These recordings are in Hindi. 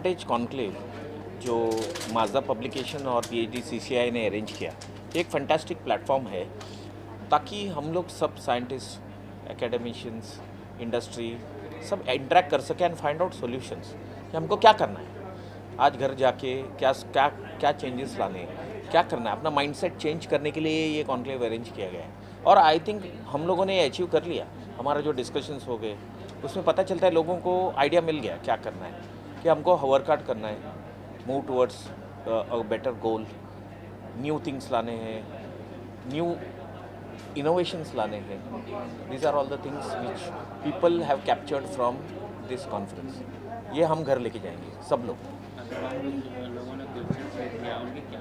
एडवांटेज कॉन्क्लेव जो माजदा पब्लिकेशन और PhD CCI ने अरेंज किया, एक फैंटास्टिक प्लेटफॉर्म है ताकि हम लोग सब साइंटिस्ट, एकेडमिशियंस, इंडस्ट्री सब इंटरेक्ट कर सकें एंड फाइंड आउट सॉल्यूशंस कि हमको क्या करना है, आज घर जाके क्या क्या क्या चेंजेस लाने हैं, क्या करना है, अपना माइंडसेट चेंज करने के लिए ये कॉन्क्लेव अरेंज किया गया है। और आई थिंक हम लोगों ने अचीव कर लिया। हमारा जो डिस्कशंस हो गए उसमें पता चलता है, लोगों को आइडिया मिल गया क्या करना है, कि हमको वर्क आउट करना है, move towards a better goal, new things लाने हैं, न्यू इनोवेशंस लाने हैं। These are all the things which people have captured from this conference. ये हम घर लेके जाएंगे सब लोग। लोगों ने क्वेश्चन किया, उनके क्या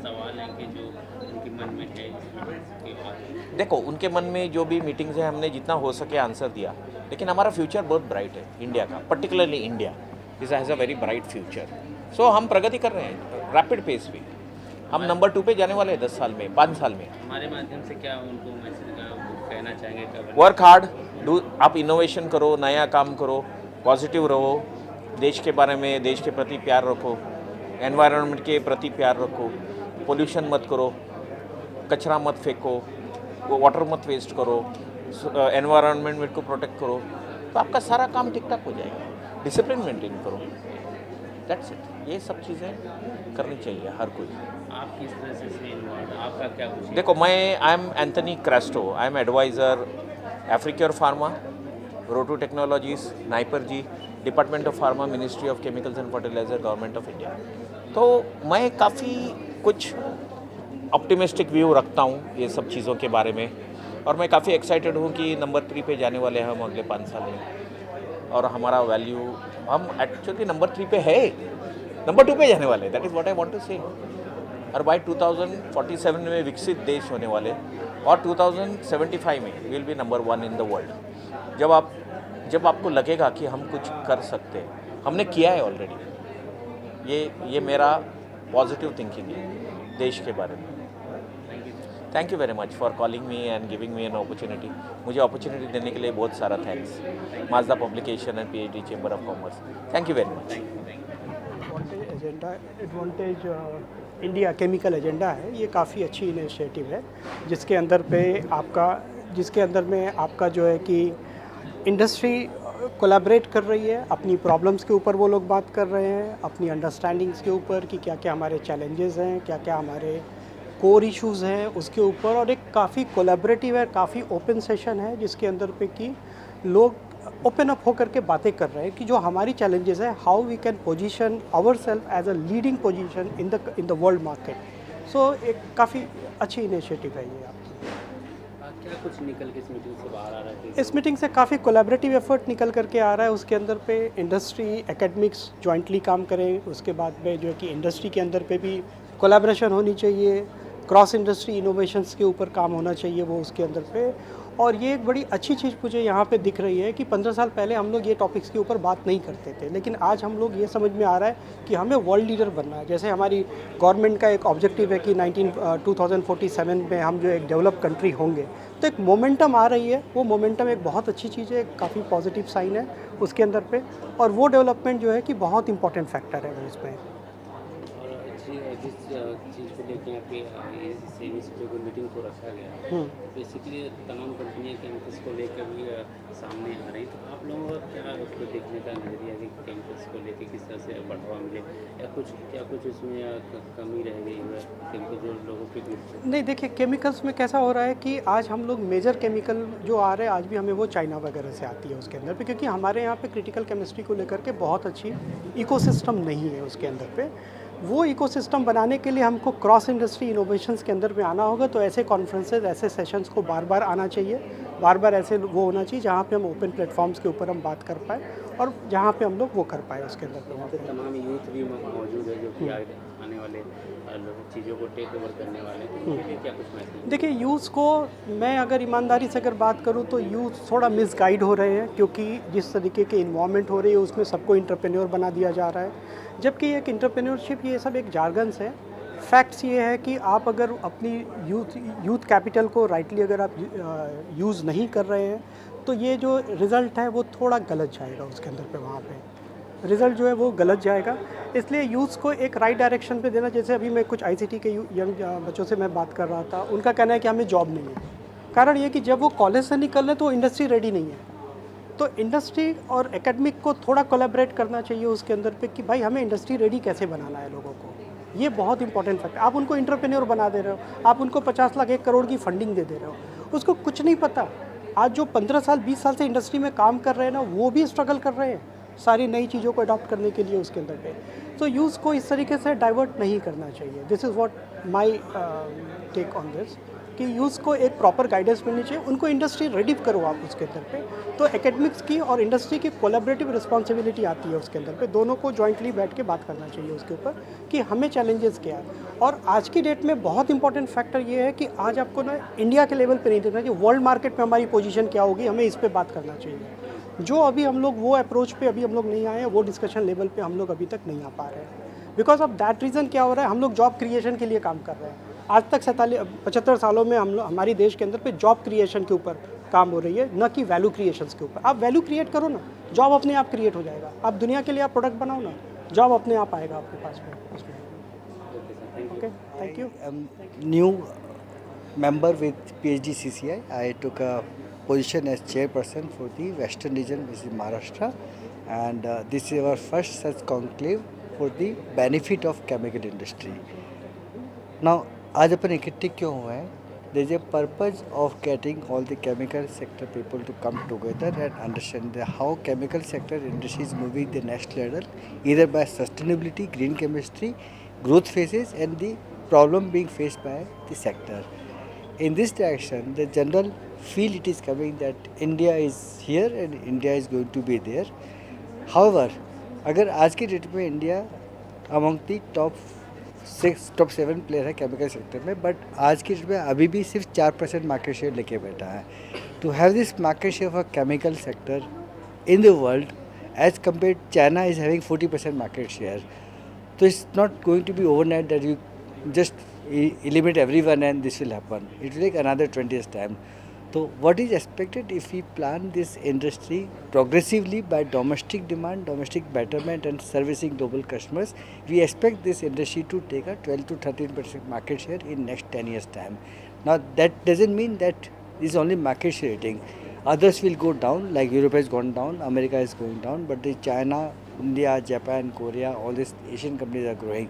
सवाल हैं कि जो उनके मन में है इसके बाद? देखो, उनके मन में जो भी मीटिंग्स हैं हमने जितना हो सके आंसर दिया, लेकिन हमारा फ्यूचर बहुत ब्राइट है इंडिया का, particularly India has a very bright future. So हम प्रगति कर रहे हैं रैपिड पेस पे। हम नंबर 2 पे जाने वाले हैं 10 साल में, 5 साल में। हमारे माध्यम से क्या उनको मैसेज कहना चाहेंगे? वर्क हार्ड, डू, आप इनोवेशन करो, नया काम करो, पॉजिटिव रहो, देश के बारे में, देश के प्रति प्यार रखो, एनवायरनमेंट के प्रति प्यार रखो, पोल्यूशन मत करो, कचरा मत फेंको, वाटर मत वेस्ट करो, एनवायरनमेंट को प्रोटेक्ट करो, तो आपका सारा काम ठीक ठाक हो जाएगा। डिसिप्लिन मेंटेन करो, दैट्स इट। ये सब चीज़ें करनी चाहिए हर कोई। आप किस तरह से इन्वॉल्व, आपका क्या कुछ? देखो, मैं I am Anthony Crasto, I am adviser Africure pharma, Roto technologies, NIPER G, department of pharma, ministry of chemicals and fertiliser, government of India. तो मैं काफ़ी कुछ ऑप्टिमिस्टिक व्यू रखता हूँ ये सब चीज़ों के बारे में, और मैं काफ़ी एक्साइटेड हूँ कि नंबर 3 पे जाने वाले हैं हम अगले 5 साल में। और हमारा वैल्यू, हम एक्चुअली नंबर 3 पे है, नंबर 2 पे जाने वाले, that is what I want to say. और बाय 2047 में विकसित देश होने वाले, और 2075 में will be number 1 in the world. जब आपको लगेगा कि हम कुछ कर सकते हैं, हमने किया है ऑलरेडी। ये मेरा पॉजिटिव थिंकिंग है देश के बारे में। Thank you very much for calling me and giving me an opportunity. मुझे अपॉर्चुनिटी देने के लिए बहुत सारा thanks, Mazda publication and PhD chamber of commerce. Thank you very much. Advantage India chemical agenda है, ये काफ़ी अच्छी इनिशिएटिव है, जिसके अंदर में आपका जो है कि इंडस्ट्री कोलैबोरेट कर रही है, अपनी प्रॉब्लम्स के ऊपर वो लोग बात कर रहे हैं, अपनी अंडरस्टैंडिंग्स के ऊपर कि क्या क्या हमारे चैलेंजेस हैं, क्या क्या हमारे कोर इश्यूज़ हैं उसके ऊपर। और एक काफ़ी कोलैबोरेटिव है, काफ़ी ओपन सेशन है, जिसके अंदर पे कि लोग ओपन अप होकर के बातें कर रहे हैं कि जो हमारी चैलेंजेस है, how we can position our self as a leading position in the world market. So एक काफ़ी अच्छी इनिशिएटिव है ये। क्या कुछ निकल के इस मीटिंग से बाहर आ रहा है? इस मीटिंग से काफ़ी कोलैबोरेटिव एफर्ट निकल करके आ रहा है। उसके अंदर पे इंडस्ट्री, एकेडमिक्स जॉइंटली काम करें, उसके बाद में जो है कि इंडस्ट्री के अंदर पे भी कोलैबोरेशन होनी चाहिए, क्रॉस इंडस्ट्री इनोवेशंस के ऊपर काम होना चाहिए वो उसके अंदर पे। और ये एक बड़ी अच्छी चीज़ मुझे यहाँ पे दिख रही है कि 15 साल पहले हम लोग ये टॉपिक्स के ऊपर बात नहीं करते थे, लेकिन आज हम लोग ये समझ में आ रहा है कि हमें वर्ल्ड लीडर बनना है। जैसे हमारी गवर्नमेंट का एक ऑब्जेक्टिव है कि 2047 में हम जो एक डेवलप कंट्री होंगे, तो एक मोमेंटम आ रही है। वो मोमेंटम एक बहुत अच्छी चीज़ है, काफ़ी पॉजिटिव साइन है उसके अंदर पे। और वो डेवलपमेंट जो है कि बहुत इंपॉर्टेंट फैक्टर है वो उसमें। जिस चीज़ को लेके यहाँ पे इस इनिशिएटिव को मीटिंग को रखा गया, बेसिकली तमाम कंपनियाँ कैंपस को लेकर भी सामने आ रही, तो आप लोगों का क्या उसको देखने का नज़रिया कि कैंपस को लेके किस तरह से बढ़ावा मिले, या कुछ उसमें कमी रह गई है कैंपस जो लोगों के बीच? नहीं, देखिए, केमिकल्स में कैसा हो रहा है कि आज हम लोग मेजर केमिकल जो आ रहे हैं आज भी हमें वो चाइना वगैरह से आती है उसके अंदर पे, क्योंकि हमारे यहाँ पे क्रिटिकल केमिस्ट्री को लेकर के बहुत अच्छी इकोसिस्टम नहीं है उसके अंदर पे। वो इकोसिस्टम बनाने के लिए हमको क्रॉस इंडस्ट्री इनोवेशंस के अंदर में आना होगा। तो ऐसे कॉन्फ्रेंसेज, ऐसे सेशंस को बार बार आना चाहिए, बार बार ऐसे वो होना चाहिए जहाँ पे हम ओपन प्लेटफॉर्म्स के ऊपर हम बात कर पाए और जहाँ पे हम लोग वो कर पाए उसके अंदर पे। वहाँ पे तमाम यूथ भी मौजूद है जो कि आने वाले चीज़ों को टेक ओवर करने वाले हैं, उनके लिए क्या कुछ मैसेज? देखिए, यूथ को मैं अगर ईमानदारी से अगर बात करूँ तो यूथ थोड़ा मिसगाइड हो रहे हैं, क्योंकि जिस तरीके की इन्वॉल्वमेंट हो रही है उसमें सबको इंटरप्रेन्योर बना दिया जा रहा है, जबकि एक इंटरप्रेन्योरशिप ये सब एक जार्गन्स है। फैक्ट्स ये है कि आप अगर अपनी यूथ कैपिटल को राइटली अगर आप यूज़ नहीं कर रहे हैं तो ये जो रिज़ल्ट है वो थोड़ा गलत जाएगा उसके अंदर पे वहाँ पे। रिज़ल्ट जो है वो गलत जाएगा। इसलिए यूथ को एक राइट डायरेक्शन पे देना। जैसे अभी मैं कुछ आईसीटी के यंग बच्चों से मैं बात कर रहा था, उनका कहना है कि हमें जॉब नहीं है। कारण ये कि जब वो कॉलेज से निकल रहे तो इंडस्ट्री रेडी नहीं है। तो इंडस्ट्री और एकेडमिक को थोड़ा कोलैबोरेट करना चाहिए उसके अंदर पे कि भाई हमें इंडस्ट्री रेडी कैसे बनाना है लोगों को। ये बहुत इंपॉर्टेंट फैक्टर। आप उनको एंटरप्रेन्योर बना दे रहे हो, आप उनको 50 लाख 1 करोड़ की फंडिंग दे रहे हो, उसको कुछ नहीं पता। आज जो 15 साल 20 साल से इंडस्ट्री में काम कर रहे हैं ना, वो भी स्ट्रगल कर रहे हैं सारी नई चीज़ों को अडॉप्ट करने के लिए उसके अंदर पे। तो यूथ को इस तरीके से डाइवर्ट नहीं करना चाहिए। This is what my take on this, कि यूथ को एक प्रॉपर गाइडेंस मिलनी चाहिए। उनको इंडस्ट्री रेडी करो आप उसके अंदर पे। तो एकेडमिक्स की और इंडस्ट्री की कोलैबोरेटिव रिस्पॉन्सिबिलिटी आती है उसके अंदर पे। दोनों को जॉइंटली बैठ के बात करना चाहिए उसके ऊपर कि हमें चैलेंजेस क्या है। और आज की डेट में बहुत इंपॉर्टेंट फैक्टर ये है कि आज आपको ना इंडिया के लेवल पे नहीं देखना चाहिए, वर्ल्ड मार्केट में हमारी पोजीशन क्या होगी, हमें इस पर बात करना चाहिए। जो अभी हम लोग वो अप्रोच पे अभी हम लोग नहीं आए हैं, वो डिस्कशन लेवल पे हम लोग अभी तक नहीं आ पा रहे हैं। बिकॉज ऑफ दैट रीज़न क्या हो रहा है, हम लोग जॉब क्रिएशन के लिए काम कर रहे हैं। आज तक 75 सालों में हमारी देश के अंदर पे जॉब क्रिएशन के ऊपर काम हो रही है, न कि वैल्यू क्रिएशंस के ऊपर। आप वैल्यू क्रिएट करो ना, जॉब अपने आप क्रिएट हो जाएगा। आप दुनिया के लिए आप प्रोडक्ट बनाओ ना, जॉब अपने आप आएगा आपके पास में उसमें। Okay, thank you. New member with PhD CCI. I took a position as chairperson for the Western region, which is Maharashtra, and this is our first such conclave for the benefit of chemical industry. Now, आज अपन इकट्ठे क्यों हुए हैं? There is a purpose of getting all the chemical sector people to come together and understand how chemical sector industry is moving the next level, either by sustainability, green chemistry, growth phases, and the problem being faced by the sector. In this direction, the general feel it is coming that India is here and India is going to be there. However, अगर आज की डेट में India among the top 7 player है केमिकल सेक्टर में, बट आज की डेट में अभी भी सिर्फ 4% मार्केट शेयर लेके बैठा है। To have this market share for chemical sector in the world as compare China is having 40% market share. तो it's not going to be overnight that you just eliminate everyone and this will happen. It will take another 20 years time. So what is expected if we plan this industry progressively by domestic demand, domestic betterment and servicing global customers, we expect this industry to take a 12 to 13% market share in next 10 years time. Now that doesn't mean that this is only market share rating. Others will go down, like Europe has gone down, America is going down, but the China, India, Japan, Korea, all these Asian companies are growing.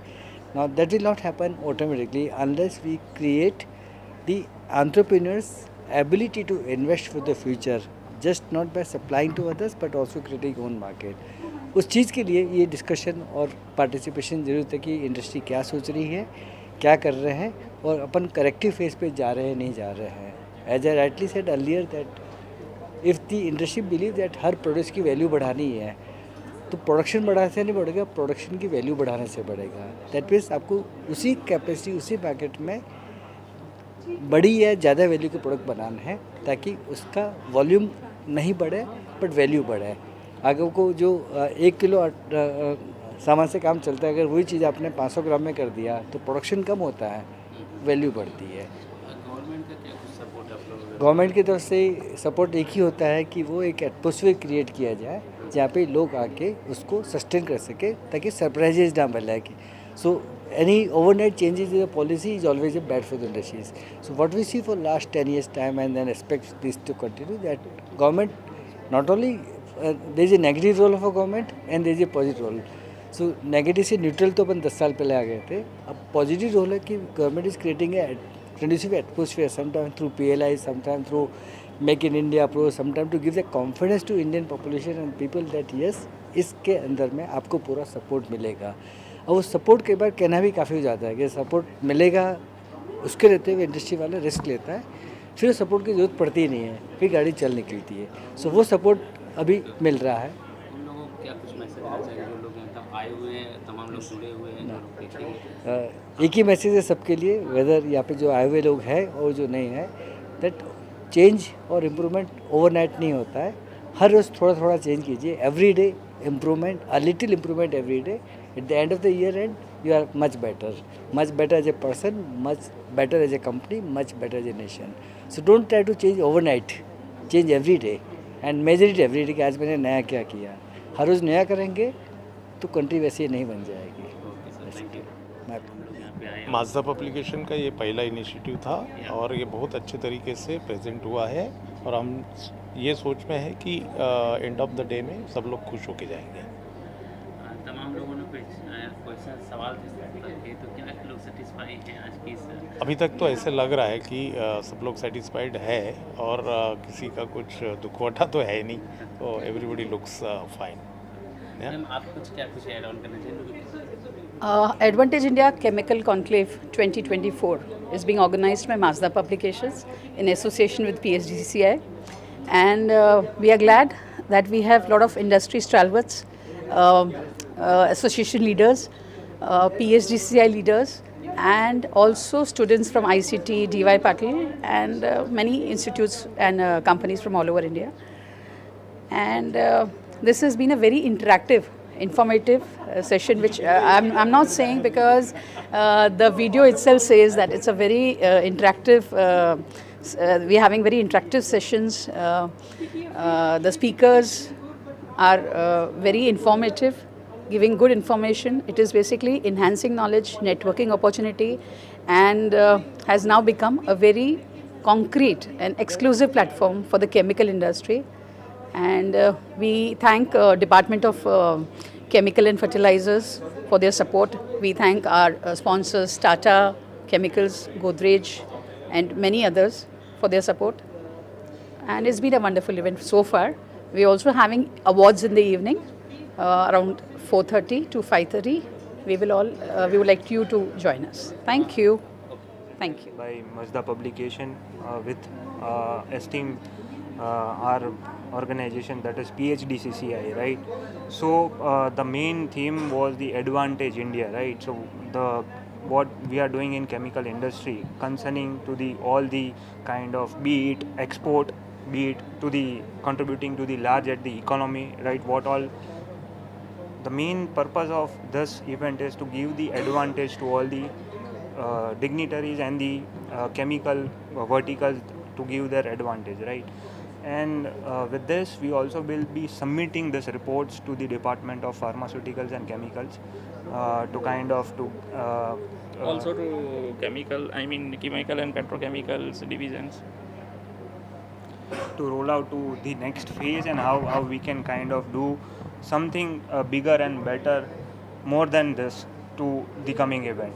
Now that will not happen automatically unless we create the entrepreneurs' ability to invest for the future, just not by supplying to others but also creating own market. उस चीज़ के लिए ये डिस्कशन और पार्टिसिपेशन ज़रूरत है कि इंडस्ट्री क्या सोच रही है, क्या कर रहे हैं और अपन करेक्टिव फेज पे जा रहे हैं नहीं जा रहे हैं। As I rightly said earlier that if the industry believe that हर प्रोडक्ट की वैल्यू बढ़ानी है तो प्रोडक्शन बढ़ाने से नहीं बढ़ेगा, प्रोडक्शन की वैल्यू बढ़ाने से बढ़ेगा। दैट मीन्स आपको उसी कैपेसिटी उसी मार्केट में बड़ी या ज़्यादा वैल्यू के प्रोडक्ट बनाना है ताकि उसका वॉल्यूम नहीं बढ़े बट वैल्यू बढ़े। अगर को जो 1 किलो सामान से काम चलता है, अगर वही चीज़ आपने 500 ग्राम में कर दिया तो प्रोडक्शन कम होता है, वैल्यू बढ़ती है। गवर्नमेंट का क्या कुछ सपोर्ट आप लोग? गवर्नमेंट की तरफ से सपोर्ट एक ही होता है कि वो एक एटमोसफियर क्रिएट किया जाए जहाँ पे लोग आके उसको सस्टेन कर सके ताकि सरप्राइजेज ना मिले। So any overnight changes in the policy is always bad for the industries. So what we see for last 10 years time and then expect this to continue that government not only there is a negative role of a government and there is a positive role. So negative से न्यूट्रल तो अपन 10 साल पहले आ गए थे। अब पॉजिटिव रोल है कि government is creating a conducive atmosphere, sometimes through PLI, sometimes through Make in India approach, sometimes to give the confidence to Indian population and people that yes, इसके अंदर में आपको पूरा सपोर्ट मिलेगा। और उस सपोर्ट के बाद कहना भी काफ़ी हो जाता है कि सपोर्ट मिलेगा, उसके रहते हुए इंडस्ट्री वाला रिस्क लेता है, फिर सपोर्ट की ज़रूरत पड़ती ही नहीं है, फिर गाड़ी चल निकलती है। सो वो सपोर्ट अभी मिल रहा है। उन लोगों को क्या कुछ मैसेज देना चाहिए जो लोग यहाँ तक आए हुए हैं, तमाम लोग जुड़े हुए हैं, जो लोग देखेंगे? एक ही मैसेज है सबके लिए, वेदर यहाँ पे जो आए हुए लोग हैं और जो नहीं है, दैट चेंज और इम्प्रूवमेंट ओवरनाइट नहीं होता है। हर रोज़ थोड़ा थोड़ा चेंज कीजिए, every day improvement, a little improvement every day. At the end of the year and you are much better as a person, much better as a company, much better as a nation. So don't try to change overnight, change every day and measure it every day कि आज मैंने नया क्या किया। हर रोज़ नया करेंगे तो कंट्री वैसे नहीं बन जाएगी। Okay sir, thank you. मैं हम लोग यहाँ पे आए। माजदा पब्लिकेशन का ये पहला इनिशिएटिव था और ये बहुत अच्छे तरीके से प्रेजेंट हुआ है और हम ये सोच में है कि एंड ऑफ द डे में सब लोग खुश होके जाएंगे। तमाम लोगों ने क्वेश्चन सवाल थे, तो क्या लोग सेटिस्फाई हैं आज की इस? अभी तक तो ऐसे लग रहा है कि सब लोग सेटिस्फाइड है और किसी का कुछ दुखवटा तो है नहीं, तो एवरीबॉडी लुक्स फाइन। मैम आप कुछ ऐड ऑन करना चाहिए? Advantage India Chemical Conclave 2024 is being organized by Mazda Publications in association with PSGCI, and we are glad that we have a lot of industry stalwarts, association leaders, PSGCI leaders, and also students from ICT, DY Patil, and many institutes and companies from all over India. And this has been a very interactive, informative session, which I'm not saying because the video itself says that it's a very interactive, we're having very interactive sessions. The speakers are very informative, giving good information. It is basically enhancing knowledge, networking opportunity, and has now become a very concrete and exclusive platform for the chemical industry. And we thank Department of Chemical and Fertilizers for their support. We thank our sponsors Tata Chemicals, Godrej, and many others for their support. And it's been a wonderful event so far. We're also having awards in the evening around 4:30 to 5:30. We would like you to join us. Thank you. Thank you. By Mazda Publication with esteemed our organization, that is PHDCCI, right? So the main theme was the Advantage India, right? So what we are doing in chemical industry concerning to the all the kind of, be it export, be it to the contributing to the large at the economy, right? What all the main purpose of this event is to give the advantage to all the dignitaries and the chemical verticals to give their advantage, right? And with this we also will be submitting this reports to the Department of Pharmaceuticals and Chemicals to kind of also to chemical and petrochemicals divisions, to roll out to the next phase, and how we can kind of do something bigger and better, more than this, to the coming event.